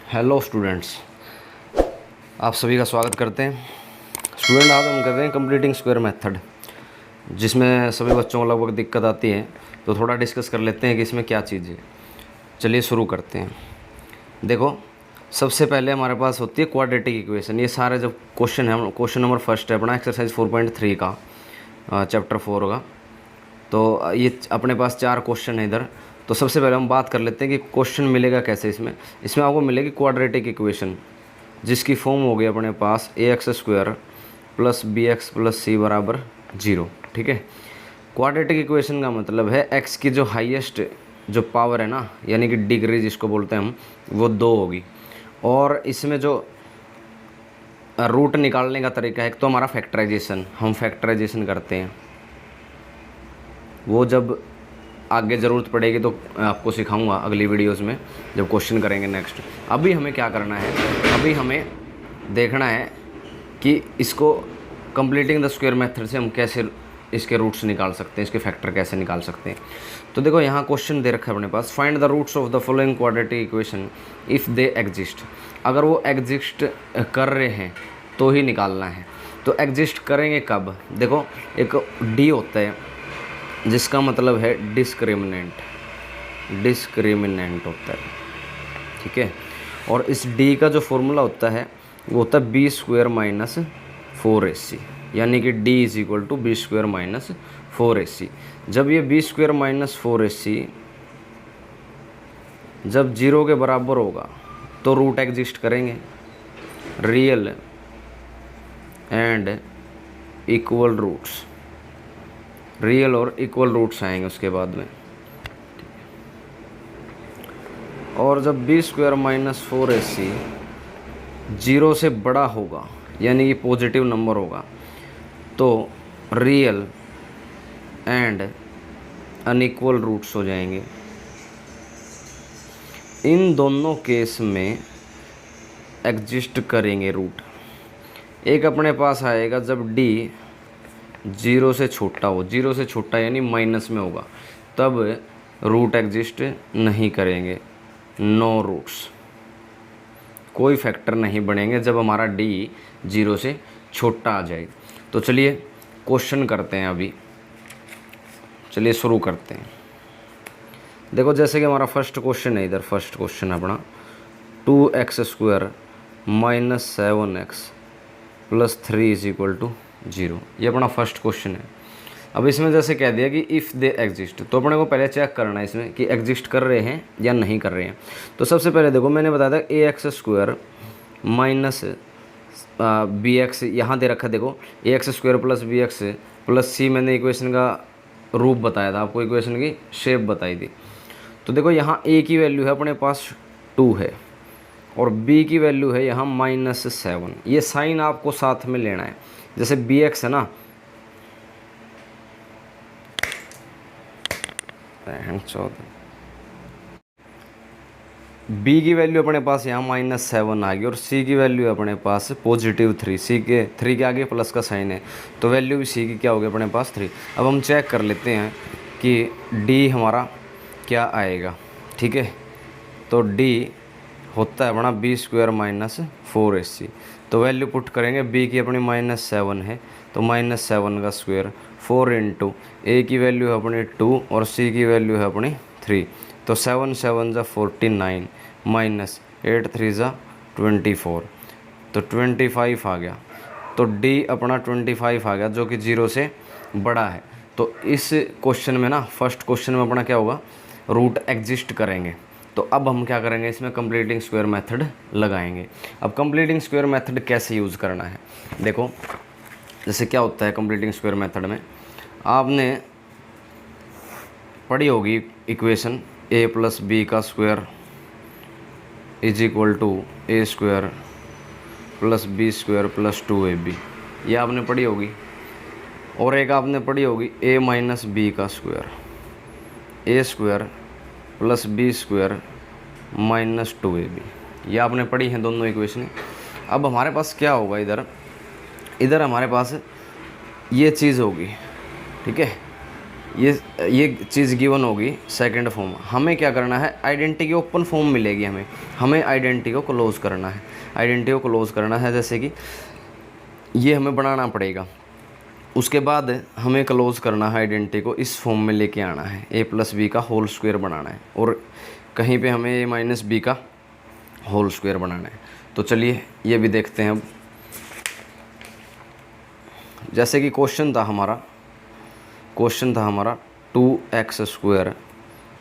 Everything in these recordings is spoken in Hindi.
हेलो स्टूडेंट्स, आप सभी का स्वागत करते हैं। स्टूडेंट, आज हम कर रहे हैं कंप्लीटिंग स्क्वायर मेथड, जिसमें सभी बच्चों को लगभग दिक्कत आती है। तो थोड़ा डिस्कस कर लेते हैं कि इसमें क्या चीज़ है। चलिए शुरू करते हैं। देखो, सबसे पहले हमारे पास होती है क्वाड्रेटिक इक्वेशन। ये सारे जो क्वेश्चन है, क्वेश्चन नंबर फर्स्ट है अपना एक्सरसाइज 4.3 का, चैप्टर 4 का। तो ये अपने पास 4 क्वेश्चन है इधर। तो सबसे पहले हम बात कर लेते हैं कि क्वेश्चन मिलेगा कैसे। इसमें आपको मिलेगी क्वाड्रेटिक इक्वेशन, जिसकी फॉर्म हो गई अपने पास ax² plus bx plus c बराबर 0। ठीक है। क्वाड्रेटिक इक्वेशन का मतलब है x की जो हाईएस्ट जो पावर है ना, यानी कि डिग्री जिसको बोलते हैं हम, वो 2 होगी। और इसमें जो रूट निकालने का तरीका है, एक तो हमारा फैक्टराइजेशन, हम फैक्टराइजेशन करते हैं, वो जब आगे ज़रूरत पड़ेगी तो आपको सिखाऊंगा अगली वीडियोस में जब क्वेश्चन करेंगे नेक्स्ट। अभी हमें क्या करना है, अभी हमें देखना है कि इसको कंप्लीटिंग द स्क्वायर मेथड से हम कैसे इसके रूट्स निकाल सकते हैं, इसके फैक्टर कैसे निकाल सकते हैं। तो देखो, यहाँ क्वेश्चन दे रखा है अपने पास, find the roots of the following quadratic equation if they exist. अगर वो एग्जिस्ट कर रहे हैं तो ही निकालना है। तो एग्जिस्ट करेंगे कब? देखो, एक डी होता है जिसका मतलब है डिस्क्रिमिनेंट होता है। ठीक है। और इस डी का जो फॉर्मूला होता है वो होता है b² माइनस 4ac, यानी कि d is equal to b² minus 4ac। जब ये b² माइनस 4ac जब 0 के बराबर होगा तो रूट एग्जिस्ट करेंगे, real and equal roots, real और इक्वल रूट्स आएंगे उसके बाद में। और जब b² माइनस 4ac 0 से बड़ा होगा, यानी कि पॉजिटिव नंबर होगा, तो रियल एंड अनइक्वल रूट्स हो जाएंगे। इन दोनों केस में एग्जिस्ट करेंगे रूट। एक अपने पास आएगा जब d 0 से छोटा हो, 0 से छोटा यानी माइनस में होगा, तब रूट एग्जिस्ट नहीं करेंगे, नो रूट्स, कोई फैक्टर नहीं बनेंगे जब हमारा d 0 से छोटा आ जाए। तो चलिए क्वेश्चन करते हैं अभी, चलिए शुरू करते हैं। देखो, जैसे कि हमारा फर्स्ट क्वेश्चन है, इधर फर्स्ट क्वेश्चन अपना 2x² minus 7x plus 3 is equal to 0, ये अपना फर्स्ट क्वेश्चन है। अब इसमें जैसे कह दिया कि इफ़ दे एग्जिस्ट, तो अपने को पहले चेक करना है इसमें कि एग्जिस्ट कर रहे हैं या नहीं कर रहे हैं। तो सबसे पहले देखो, मैंने बताया था ax² माइनस bx, यहाँ दे रखा, देखो ax² plus bx plus c, मैंने इक्वेशन का रूप बताया था आपको, इक्वेशन की शेप बताई थी। तो देखो, यहाँ a की वैल्यू है अपने पास 2 है और b की वैल्यू है यहाँ -7। ये साइन आपको साथ में लेना है। जैसे bx है ना, b की वैल्यू अपने पास यहाँ -7 आ गई और c की वैल्यू अपने पास +3। c के 3 के आगे प्लस का साइन है, तो वैल्यू भी c की क्या होगी अपने पास 3। अब हम चेक कर लेते हैं कि d हमारा क्या आएगा। ठीक है। तो d होता है अपना b² माइनस 4ac। तो वैल्यू पुट करेंगे, b की अपनी -7 है तो -7 का स्क्वायर, 4 इंटू a की वैल्यू है अपनी 2 और c की वैल्यू है अपनी 3। तो 7 7 ज़ा 49 माइनस 8 3 ज़ा 24, तो 25 आ गया। तो d अपना 25 आ गया, जो कि 0 से बड़ा है। तो इस क्वेश्चन में ना, फर्स्ट क्वेश्चन में अपना क्या होगा, रूट एग्जिस्ट करेंगे। तो अब हम क्या करेंगे, इसमें कंप्लीटिंग स्क्वायर मेथड लगाएंगे। अब कंप्लीटिंग स्क्वायर मेथड कैसे यूज़ करना है, देखो जैसे क्या होता है कंप्लीटिंग स्क्वायर मेथड में, आपने पढ़ी होगी इक्वेशन a प्लस बी का square is equal to a² plus b² plus 2ab, ये आपने पढ़ी होगी। और एक आपने पढ़ी होगी a माइनस बी का square, a² plus b² minus 2ab, ये आपने पढ़ी हैं दोनों इक्वेशन। अब हमारे पास क्या होगा, इधर हमारे पास ये चीज़ होगी। ठीक है, ये चीज़ गिवन होगी सेकंड फॉर्म। हमें क्या करना है, आइडेंटिटी की ओपन फॉर्म मिलेगी हमें आइडेंटिटी को क्लोज करना है, जैसे कि ये हमें बनाना पड़ेगा। उसके बाद हमें क्लोज करना है आइडेंटिटी को, इस फॉर्म में लेके आना है, a प्लस बी का होल स्क्वायर बनाना है, और कहीं पे हमें a माइनस बी का होल स्क्वायर बनाना है। तो चलिए ये भी देखते हैं अब। जैसे कि क्वेश्चन था हमारा 2x square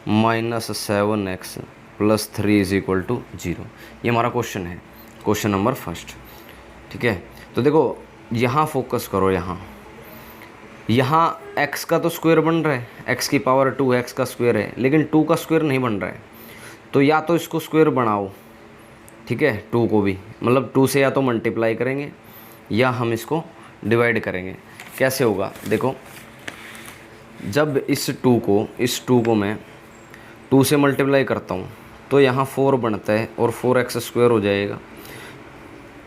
minus 7x plus 3 is equal to 0। ये हमारा क्वेश्चन है, क्वेश्चन नंबर फर्स्ट। ठीक है, तो देखो यहाँ फोकस करो, यहाँ x का तो स्क्वायर बन रहा है, x की पावर 2 x का स्क्वायर है, लेकिन 2 का स्क्वायर नहीं बन रहा है। तो या तो इसको स्क्वायर बनाओ, ठीक है, 2 को भी, मतलब 2 से या तो मल्टीप्लाई करेंगे या हम इसको डिवाइड करेंगे। कैसे होगा देखो, जब इस 2 को मैं 2 से मल्टीप्लाई करता हूँ तो यहाँ 4 बनता है और 4x स्क्वायर हो जाएगा।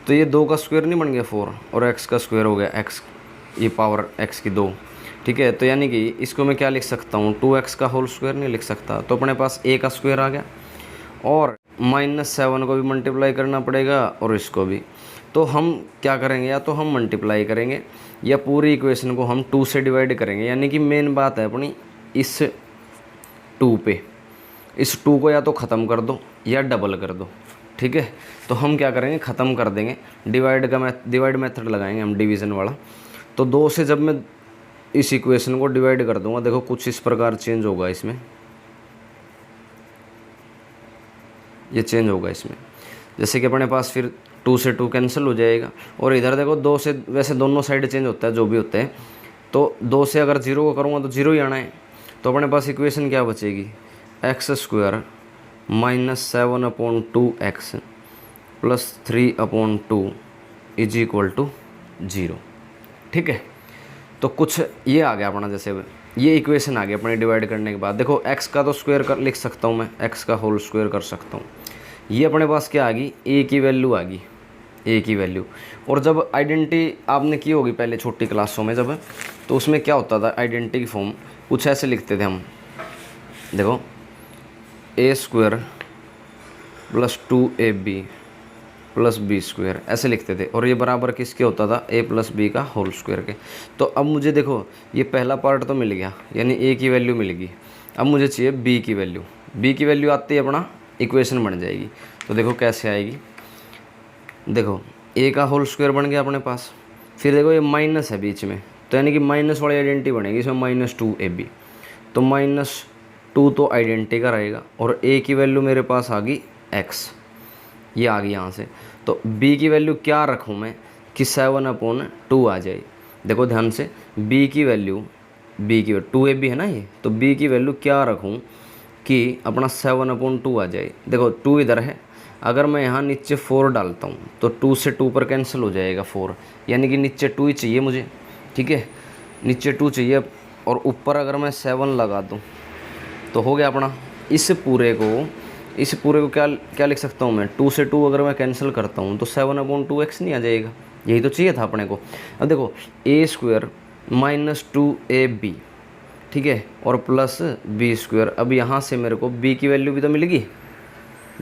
तो ये 2 का स्क्वायर नहीं बन गया 4, और x का स्क्वायर हो गया x, ये पावर x की 2। ठीक है, तो यानी कि इसको मैं क्या लिख सकता हूँ, 2x का होल स्क्वायर नहीं लिख सकता, तो अपने पास a का स्क्वायर आ गया, और -7 को भी मल्टीप्लाई करना पड़ेगा और इसको भी। तो हम क्या करेंगे, या तो हम मल्टीप्लाई करेंगे या पूरी इक्वेशन को हम 2 से डिवाइड करेंगे। यानी कि मेन बात है अपनी इस 2 पे, इस 2 को या तो ख़त्म कर दो या डबल कर दो। ठीक है, तो हम क्या करेंगे, ख़त्म कर देंगे, डिवाइड मेथड लगाएंगे हम, डिवीज़न वाला। तो 2 से जब मैं इस इक्वेशन को डिवाइड कर दूंगा, देखो कुछ इस प्रकार चेंज होगा इसमें, ये चेंज होगा इसमें, जैसे कि अपने पास फिर 2 से 2 कैंसिल हो जाएगा, और इधर देखो 2 से, वैसे दोनों साइड चेंज होता है जो भी होता है, तो 2 से अगर 0 को करूँगा तो 0 ही आना है। तो अपने पास इक्वेशन क्या बचेगी, x square minus 7/2x plus 3/2 is equal to 0। ठीक है, तो कुछ ये आ गया अपना, जैसे ये इक्वेशन आ गई अपने डिवाइड करने के बाद। देखो x का तो स्क्वायर लिख सकता हूँ मैं, x का होल स्क्वायर कर सकता हूँ। ये अपने पास क्या आ गई, a की वैल्यू आ गई, a की वैल्यू। और जब आइडेंटिटी आपने की होगी पहले छोटी क्लासों में जब, तो उसमें क्या होता था, आइडेंटिटी की फॉर्म कुछ ऐसे लिखते थे हम, देखो a square plus 2ab plus B square ऐसे लिखते थे, और ये बराबर किसके होता था, a प्लस बी का होल स्क्वायर के। तो अब मुझे देखो ये पहला पार्ट तो मिल गया, यानी a की वैल्यू मिल गई। अब मुझे चाहिए b की वैल्यू, b की वैल्यू आते ही अपना इक्वेशन बन जाएगी। तो देखो कैसे आएगी, देखो a का होल स्क्वायर बन गया अपने पास, फिर देखो ये माइनस है बीच में, तो यानी कि माइनस वाली आइडेंटिटी बनेगी, इसमें -2ab, तो -2 तो आइडेंटिटी का रहेगा, और a की वैल्यू मेरे पास आ गई x, ये आ गई यहाँ से। तो b की वैल्यू क्या रखूँ मैं कि 7/2 आ जाए। देखो ध्यान से, b की वैल्यू 2ab है ना ये, तो b की वैल्यू क्या रखूँ कि अपना 7/2 आ जाए। देखो 2 इधर है, अगर मैं यहाँ नीचे 4 डालता हूँ तो 2 से 2 पर कैंसिल हो जाएगा 4, यानी कि नीचे 2 ही चाहिए मुझे। ठीक है, नीचे 2 चाहिए, और ऊपर अगर मैं 7 लगा दूँ तो हो गया अपना। इस पूरे को क्या लिख सकता हूँ मैं, 2 से 2 अगर मैं कैंसिल करता हूँ तो 7/2x नहीं आ जाएगा, यही तो चाहिए था अपने को। अब देखो a स्क्वायर माइनस 2ab, ठीक है, और प्लस b स्क्वायर। अब यहाँ से मेरे को b की वैल्यू भी तो मिलेगी,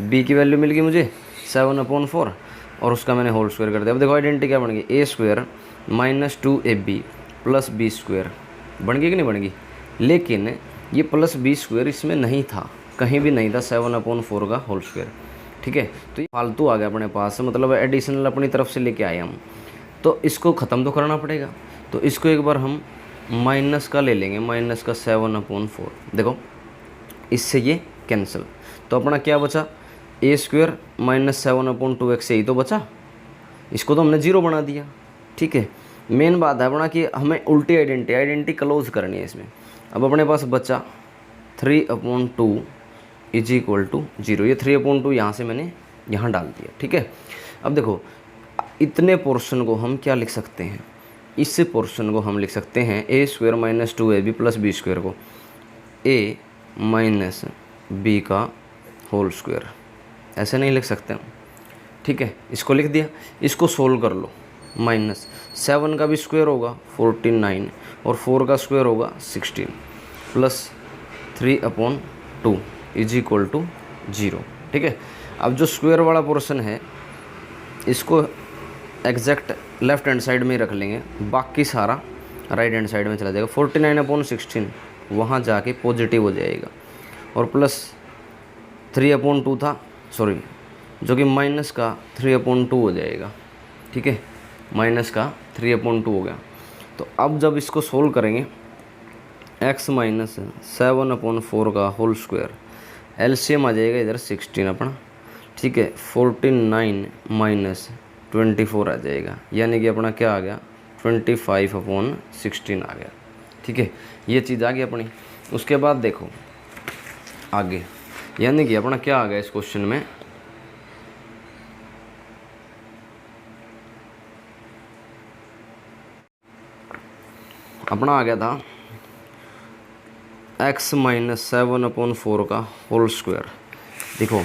b की वैल्यू मिल गई मुझे 7/4, और उसका मैंने होल स्क्वायर कर दिया। अब देखो आइडेंटिटी क्या बन गई, a square minus 2ab plus B square बन गई कि नहीं बन गई। लेकिन ये प्लस बी स्क्वायर इसमें नहीं था, कहीं भी नहीं था 7/4 का होल स्क्वायर। ठीक है, तो ये फालतू आ गया अपने पास, मतलब एडिशनल अपनी तरफ से लेके आए हम, तो इसको ख़त्म तो करना पड़ेगा। तो इसको एक बार हम माइनस का ले लेंगे, माइनस का 7/4, देखो इससे ये कैंसिल, तो अपना क्या बचा, a स्क्वायर माइनस 7/2x, यही तो बचा, इसको तो हमने 0 बना दिया। ठीक है, मेन बात है अपना कि हमें उल्टी आइडेंटिटी क्लोज करनी है इसमें। अब अपने पास बचा 3/2 इज इक्वल टू 0, ये 3/2 यहाँ से मैंने यहाँ डाल दिया। ठीक है, अब देखो इतने पोर्शन को हम क्या लिख सकते हैं, इस पोर्शन को हम लिख सकते हैं a square minus 2ab plus B square को a माइनस बी का होल स्क्वायर, ऐसे नहीं लिख सकते हम। ठीक है, इसको लिख दिया, इसको सोल्व कर लो। माइनस 7 का भी स्क्वायर होगा 49, और 4 का स्क्वायर होगा 16, प्लस 3/2 इज इक्वल टू 0। ठीक है, अब जो स्क्वायर वाला पोर्शन है इसको एग्जैक्ट लेफ्ट हैंड साइड में ही रख लेंगे, बाकी सारा राइट हैंड साइड में चला जाएगा। 49/16 वहाँ जाके पॉजिटिव हो जाएगा, और प्लस 3/2 था, सॉरी, जो कि माइनस का 3/2 हो जाएगा। ठीक है, माइनस का 3/2 हो गया। तो अब जब इसको सोल्व करेंगे, x माइनस 7/4 का होल स्क्वायर, एलसीएम आ जाएगा इधर 16 अपना। ठीक है, 49 माइनस 24 आ जाएगा, यानी कि अपना क्या आ गया, 25/16 आ गया। ठीक है, ये चीज़ आ गई अपनी। उसके बाद देखो आगे, यानी कि अपना क्या आ गया इस क्वेश्चन में, अपना आ गया था x माइनस 7/4 का होल स्क्वायर। देखो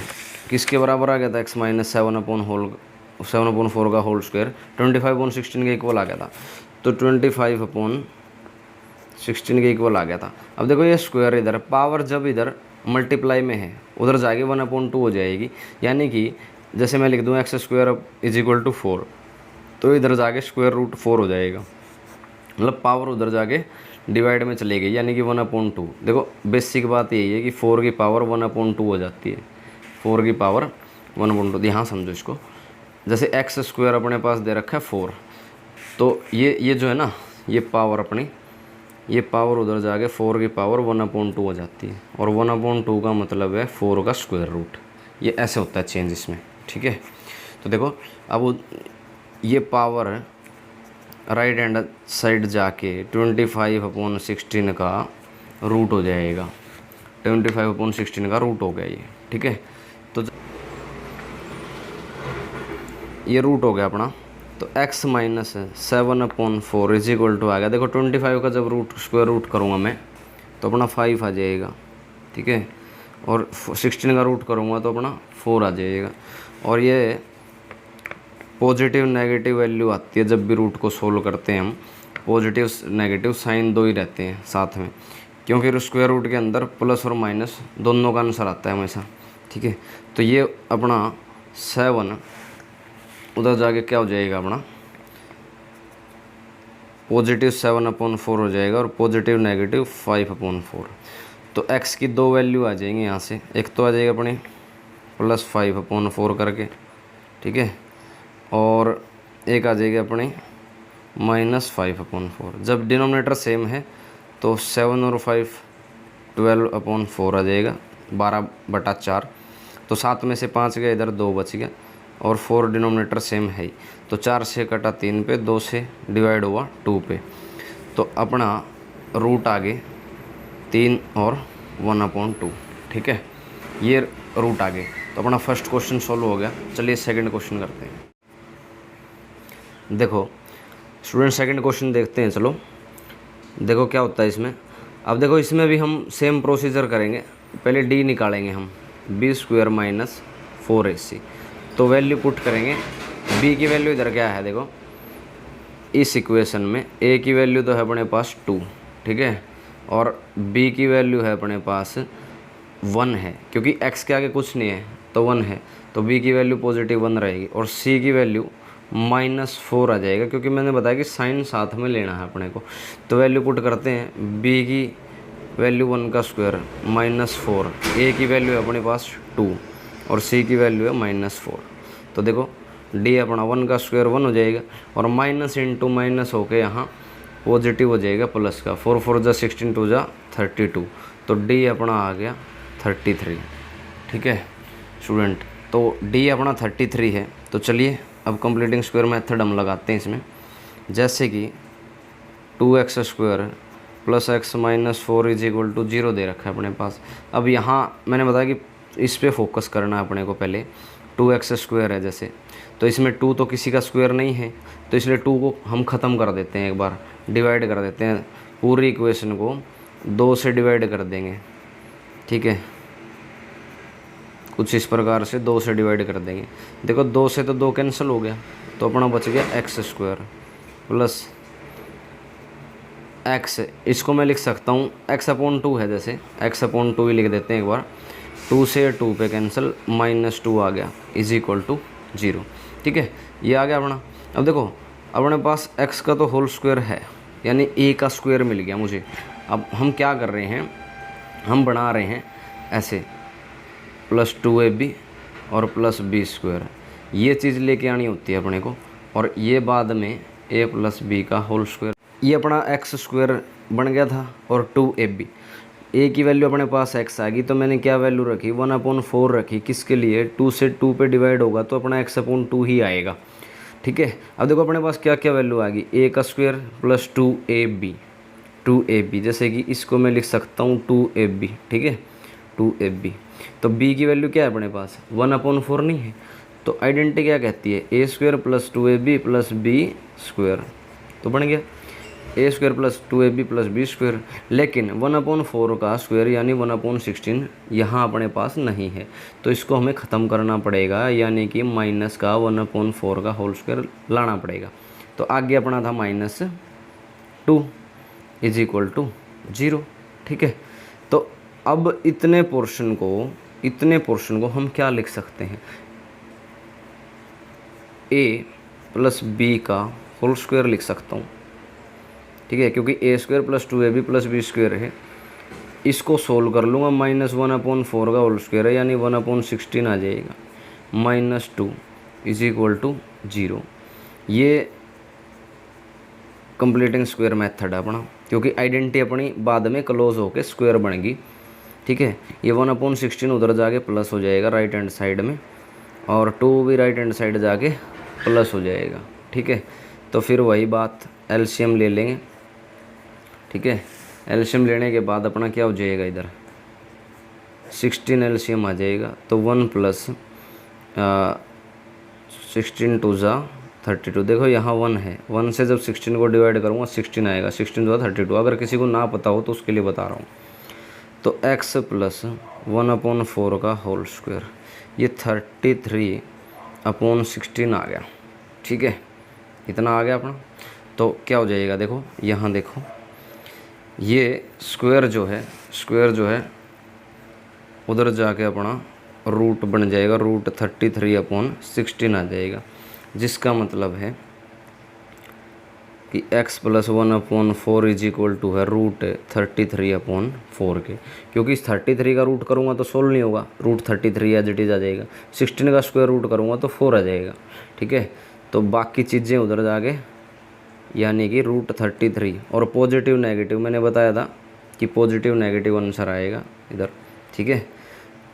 किसके बराबर आ गया था, x माइनस 7/4 का होल स्क्वायर 25/16 के इक्वल आ गया था। तो 25/16 के इक्वल आ गया था। अब देखो ये स्क्वायर इधर पावर जब इधर मल्टीप्लाई में है उधर जाके 1/2 हो जाएगी, यानी कि जैसे मैं लिख दूँ x² इज इक्वल टू 4, तो इधर जाके स्क्वायर रूट 4 हो जाएगा, मतलब पावर उधर जाके डिवाइड में चली गई, यानी कि 1/2। देखो बेसिक बात यही है कि 4 की पावर 1/2 हो जाती है, 4 की पावर 1/2। यहाँ समझो इसको, जैसे x² अपने पास दे रखा है 4, तो ये जो है ना, ये पावर अपनी, ये पावर उधर जाके 4 की पावर 1/2 हो जाती है, और 1/2 का मतलब है 4 का स्क्वायर रूट। ये ऐसे होता है चेंज इसमें। ठीक है, तो देखो अब ये पावर राइट हैंड साइड जाके 25/16 का रूट हो जाएगा, 25/16 का रूट हो गया ये। ठीक है, तो ये रूट हो गया अपना, तो x minus 7/4 is equal to आ गया। देखो 25 का जब रूट स्क्वायर रूट करूँगा मैं तो अपना 5 आ जाएगा। ठीक है, और 16 का रूट करूँगा तो अपना 4 आ जाएगा। और ये पॉजिटिव नेगेटिव वैल्यू आती है जब भी रूट को सोल्व करते हैं हम, पॉजिटिव नेगेटिव साइन दो ही रहते हैं साथ में, क्योंकि स्क्वायर रूट के अंदर प्लस और माइनस दोनों का आंसर आता है हमेशा। ठीक है, तो ये अपना 7 उधर जाके क्या हो जाएगा, अपना पॉजिटिव 7/4 हो जाएगा, और पॉजिटिव नेगेटिव 5/4। तो x की दो वैल्यू आ जाएंगी यहाँ से, एक तो आ जाएगा अपनी प्लस 5/4 करके, ठीक है, और एक आ जाएगी अपनी माइनस 5/4। जब डिनोमिनेटर सेम है तो 7 और 5 12/4 आ जाएगा, 12/4। तो 7 में से 5 गया, इधर 2 बच गया, और 4 डिनोमिनेटर सेम है ही, तो 4 से कटा 3 पे, 2 से डिवाइड हुआ 2 पे। तो अपना रूट आगे 3 और 1/2। ठीक है, ये रूट आगे। तो अपना फर्स्ट क्वेश्चन सॉल्व हो गया। चलिए सेकंड क्वेश्चन करते हैं। देखो स्टूडेंट सेकंड क्वेश्चन देखते हैं। चलो देखो क्या होता है इसमें। अब देखो इसमें भी हम सेम प्रोसीजर करेंगे। पहले डी निकालेंगे हम, b² माइनस 4ac। तो वैल्यू पुट करेंगे। b की वैल्यू इधर क्या है, देखो इस इक्वेशन में a की वैल्यू तो है अपने पास 2, ठीक है, और b की वैल्यू है अपने पास 1 है, क्योंकि x के आगे कुछ नहीं है तो 1 है, तो b की वैल्यू पॉजिटिव 1 रहेगी, और c की वैल्यू -4 आ जाएगा, क्योंकि मैंने बताया कि साइन साथ में लेना है अपने को। तो वैल्यू पुट करते हैं, b की वैल्यू 1 का स्क्वायर -4, a की वैल्यू है अपने पास 2 और c की वैल्यू है -4। तो देखो d अपना 1 का स्क्वायर 1 हो जाएगा, और माइनस इंटू माइनस होके यहाँ पॉजिटिव हो जाएगा प्लस का। 4 4 जा 16 2 जा 32, तो d अपना आ गया 33। ठीक है स्टूडेंट, तो d अपना 33 है। तो चलिए अब कंप्लीटिंग स्क्वायर मेथड हम लगाते हैं इसमें। जैसे कि 2x² plus x minus 4 is equal to 0 दे रखा है अपने पास। अब यहाँ मैंने बताया कि इस पे फोकस करना है अपने को। पहले 2x² है जैसे, तो इसमें 2 तो किसी का स्क्वायर नहीं है, तो इसलिए 2 को हम ख़त्म कर देते हैं, एक बार डिवाइड कर देते हैं। पूरी इक्वेशन को 2 से डिवाइड कर देंगे, ठीक है, कुछ इस प्रकार से 2 से डिवाइड कर देंगे। देखो 2 से तो 2 कैंसिल हो गया, तो अपना बच गया x² प्लस एक्स, इसको मैं लिख सकता हूँ x/2 है, जैसे x/2 ही लिख देते हैं एक बार। 2 से 2 पे कैंसिल, -2 आ गया इज इक्वल टू 0। ठीक है, ये आ गया अपना। अब देखो अपने पास x का तो होल स्क्वायर है, यानी a का स्क्वायर मिल गया मुझे। अब हम क्या कर रहे हैं, हम बना रहे हैं ऐसे +2ab और +b²। ये चीज़ लेके आनी होती है अपने को, और ये बाद में a + b का होल स्क्वायर। ये अपना x² बन गया था, और 2ab, a की वैल्यू अपने पास x आ गई, तो मैंने क्या वैल्यू रखी, 1/4 रखी। किसके लिए, 2 से 2 पे डिवाइड होगा तो अपना x/2 ही आएगा। ठीक है, अब देखो अपने पास क्या क्या वैल्यू आ गई, a का स्क्वायर प्लस 2ab, जैसे कि इसको मैं लिख सकता हूँ 2ab। ठीक है, 2ab। तो b की वैल्यू क्या है अपने पास, 1/4 नहीं है, तो आइडेंटिटी क्या कहती है, a² + 2ab + b²। तो बन गया a² + 2ab + b²। लेकिन 1/4 का स्क्वायर यानी 1/16 यहाँ अपने पास नहीं है, तो इसको हमें ख़त्म करना पड़ेगा, यानी कि माइनस का 1/4 का होल स्क्वायर लाना पड़ेगा। तो आगे अपना था -2 इज इक्वल टू 0। ठीक है, तो अब इतने पोर्शन को हम क्या लिख सकते हैं, a + b का होल स्क्वायर लिख सकता हूँ। ठीक है, क्योंकि a² + 2ab + b² है, इसको सोल्व कर लूँगा, -1/4 का होल स्क्वायर है, यानी 1/16 आ जाएगा, -2 इज इक्वल टू 0। ये कंप्लीटिंग स्क्वायर मेथड है अपना, क्योंकि आइडेंटिटी अपनी बाद में क्लोज होके स्क्वायर बनेगी। ठीक है, ये 1/16 उधर जाके प्लस हो जाएगा राइट हैंड साइड में, और 2 भी राइट हैंड साइड जाके प्लस हो जाएगा। ठीक है, तो फिर वही बात, एलसीएम ले लेंगे। ठीक है, एलसीएम लेने के बाद अपना क्या हो जाएगा, इधर 16 एलसीएम आ जाएगा, तो 1 + 16 2 ज़ा 32। देखो यहाँ 1 है, 1 से जब 16 को डिवाइड करूँगा 16 आएगा, 16 2 32। अगर किसी को ना पता हो तो उसके लिए बता रहा हूँ। तो x + 1/4 का होल स्क्वायर, ये 33/16 आ गया। ठीक है, इतना आ गया अपना। तो क्या हो जाएगा, देखो यहाँ देखो, ये स्क्वायर जो है उधर जाके अपना रूट बन जाएगा, रूट 33/16 आ जाएगा, जिसका मतलब है कि x + 1/4 इज इक्वल टू है रूट 33/4 के। क्योंकि इस 33 का रूट करूँगा तो सोल्व नहीं होगा, रूट 33 एज इट इज़ आ जाएगा। 16 का स्क्वायर रूट करूँगा तो 4 आ जाएगा। ठीक है, तो बाकी चीज़ें उधर जाके, यानी कि रूट 33, और पॉजिटिव नेगेटिव मैंने बताया था कि पॉजिटिव नेगेटिव आंसर आएगा इधर। ठीक है,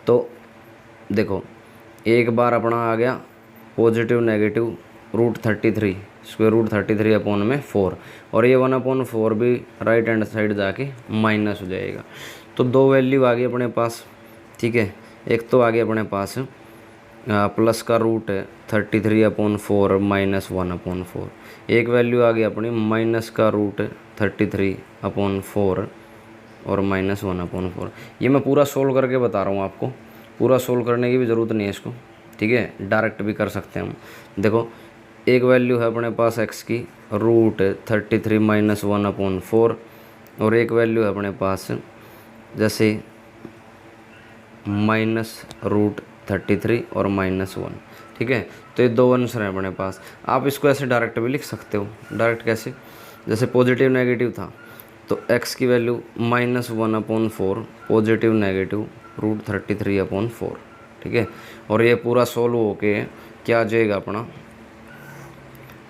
तो देखो एक बार अपना आ गया positive negative root 33, square root 33/4, और ये 1/4 भी राइट हैंड साइड जाके माइनस हो जाएगा। तो दो वैल्यू आ गई अपने पास। ठीक है, एक तो आ गया अपने पास प्लस का रूट 33/4 -1/4, एक वैल्यू आ गई अपनी माइनस का रूट 33/4 और -1/4। ये मैं पूरा सोल्व करके बता रहा हूँ आपको, पूरा सोल्व करने की भी ज़रूरत नहीं है इसको। ठीक है, डायरेक्ट भी कर सकते हैं हम। देखो एक वैल्यू है अपने पास x की रूट 33 -1/4, और एक वैल्यू है अपने पास जैसे -√33 और -1। ठीक है, तो ये दो आंसर हैं अपने पास। आप इसको ऐसे डायरेक्ट भी लिख सकते हो। डायरेक्ट कैसे, जैसे पॉजिटिव नेगेटिव था तो x की वैल्यू -1/4 पॉजिटिव नेगेटिव रूट 33/4। ठीक है, और ये पूरा सोल्व होके क्या आ जाएगा अपना,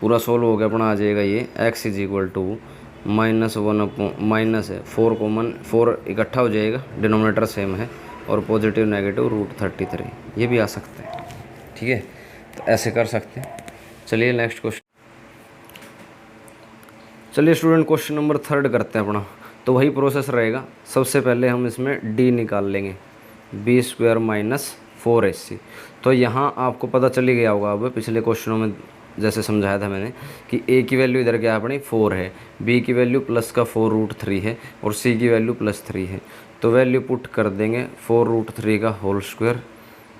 पूरा सोल्व हो गया अपना आ जाएगा ये x is equal to -4 common, 4 इकट्ठा हो जाएगा, डिनोमिनेटर सेम है, और पॉजिटिव नेगेटिव रूट 33, ये भी आ सकते हैं। ठीक है, तो ऐसे कर सकते हैं। चलिए नेक्स्ट क्वेश्चन, चलिए स्टूडेंट क्वेश्चन नंबर 3 करते हैं अपना। तो वही प्रोसेस रहेगा, सबसे पहले हम इसमें d निकाल लेंगे, b² - 4ac। तो यहाँ आपको पता चली गया होगा अब पिछले क्वेश्चनों में जैसे समझाया था मैंने कि a की वैल्यू इधर क्या है अपनी 4 है, b की वैल्यू प्लस का 4√3 है, और c की वैल्यू +3 है। तो वैल्यू पुट कर देंगे 4√3 का होल स्क्वायर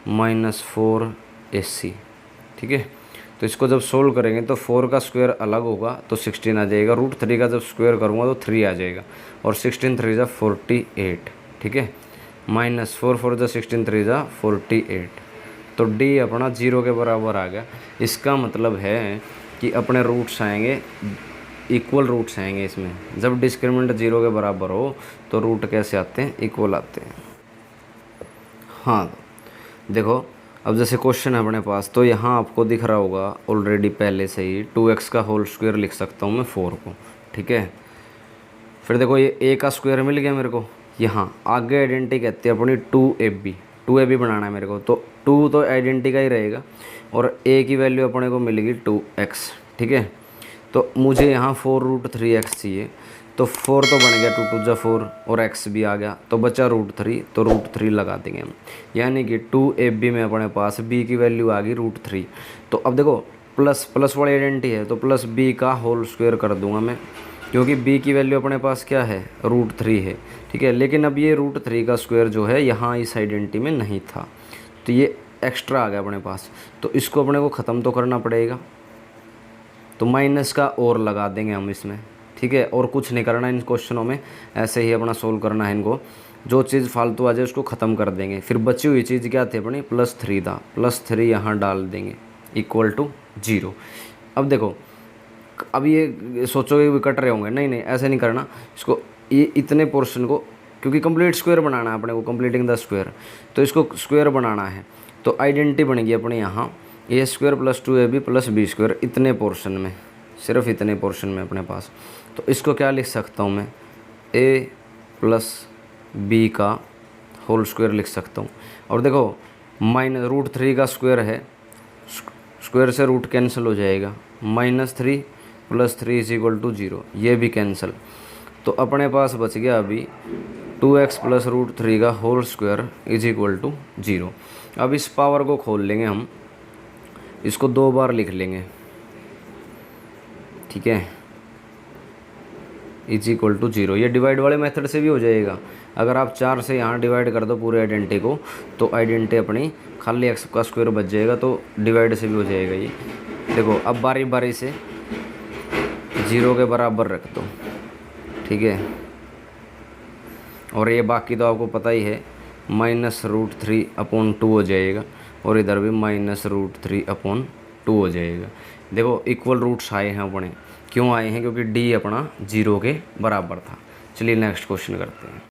-4ac। ठीक है, तो इसको जब सोल्व करेंगे तो 4 का स्क्वायर अलग होगा तो 16 आ जाएगा। √3 का जब स्क्वायर करूँगा तो 3 आ जाएगा और 16 3 जा 48, ठीक है। -4 4 जा 16 3 जा 48, तो डी अपना 0 के बराबर आ गया। इसका मतलब है कि अपने रूट्स आएंगे, इक्वल रूट्स आएंगे इसमें। जब डिस्क्रिमिनेंट 0 के बराबर हो तो रूट कैसे आते हैं, इक्वल आते हैं। हाँ देखो, अब जैसे क्वेश्चन है अपने पास, तो यहाँ आपको दिख रहा होगा ऑलरेडी पहले से ही 2x का होल स्क्वायर लिख सकता हूँ मैं 4 को, ठीक है। फिर देखो ये a का स्क्वायर मिल गया मेरे को। यहाँ आगे आइडेंटिटी कहते हैं अपनी 2ab बनाना है मेरे को, तो 2 तो आइडेंटिटी का ही रहेगा और a की वैल्यू अपने को मिलेगी 2x, ठीक है। तो मुझे यहाँ 4√3x चाहिए, तो 4 तो बन गया, 2 2 जा 4 और x भी आ गया, तो बचा √3, तो √3 लगा देंगे हम। यानी कि 2ab में अपने पास b की वैल्यू आ गई √3। तो अब देखो प्लस वाली आइडेंटिटी है तो प्लस b का होल स्क्वायर कर दूंगा मैं, क्योंकि b की वैल्यू अपने पास क्या है, √3 है, ठीक है। लेकिन अब ये √3 का स्क्वायर जो है यहाँ इस आइडेंटिटी में नहीं था, तो ये एक्स्ट्रा आ गया अपने पास, तो इसको अपने को ख़त्म तो करना पड़ेगा। तो माइनस का और लगा देंगे हम इसमें, ठीक है। और कुछ नहीं करना इन क्वेश्चनों में, ऐसे ही अपना सोल्व करना है इनको। जो चीज़ फालतू आ जाए उसको ख़त्म कर देंगे। फिर बची हुई चीज़ क्या थी अपनी, +3 था, +3 यहाँ डाल देंगे = 0। अब देखो, अब ये सोचोगे भी कट रहे होंगे, नहीं नहीं ऐसे नहीं करना इसको। ये इतने पोर्शन को, क्योंकि कंप्लीट स्क्वायर बनाना है अपने को, कंप्लीटिंग द स्क्वायर, तो इसको स्क्वायर बनाना है। तो आइडेंटिटी बनेगी अपने यहाँ a² + 2ab + b², इतने पोर्शन में, सिर्फ इतने पोर्शन में अपने पास। तो इसको क्या लिख सकता हूँ मैं, a + b का होल स्क्वायर लिख सकता हूँ। और देखो -√3 का स्क्वायर है, स्क्वायर से रूट कैंसिल हो जाएगा, -3 + 3 = 0, ये भी कैंसिल। तो अपने पास बच गया अभी 2x + √3 का होल स्क्वायर = 0। अब इस पावर को खोल लेंगे हम, इसको 2 बार लिख लेंगे, ठीक है, = 0। ये डिवाइड वाले मेथड से भी हो जाएगा। अगर आप 4 से यहाँ डिवाइड कर दो पूरे आइडेंटिटी को, तो आइडेंटिटी अपनी खाली x का स्क्वायर बच जाएगा, तो डिवाइड से भी हो जाएगा ये। देखो अब बारी बारी से 0 के बराबर रख दो, ठीक है। और ये बाकी तो आपको पता ही है, -√3/2 हो जाएगा, और इधर भी -√3/2 हो जाएगा। देखो इक्वल रूट्स आए हैं अपने, क्यों आए हैं, क्योंकि d अपना 0 के बराबर था। चलिए नेक्स्ट क्वेश्चन करते हैं।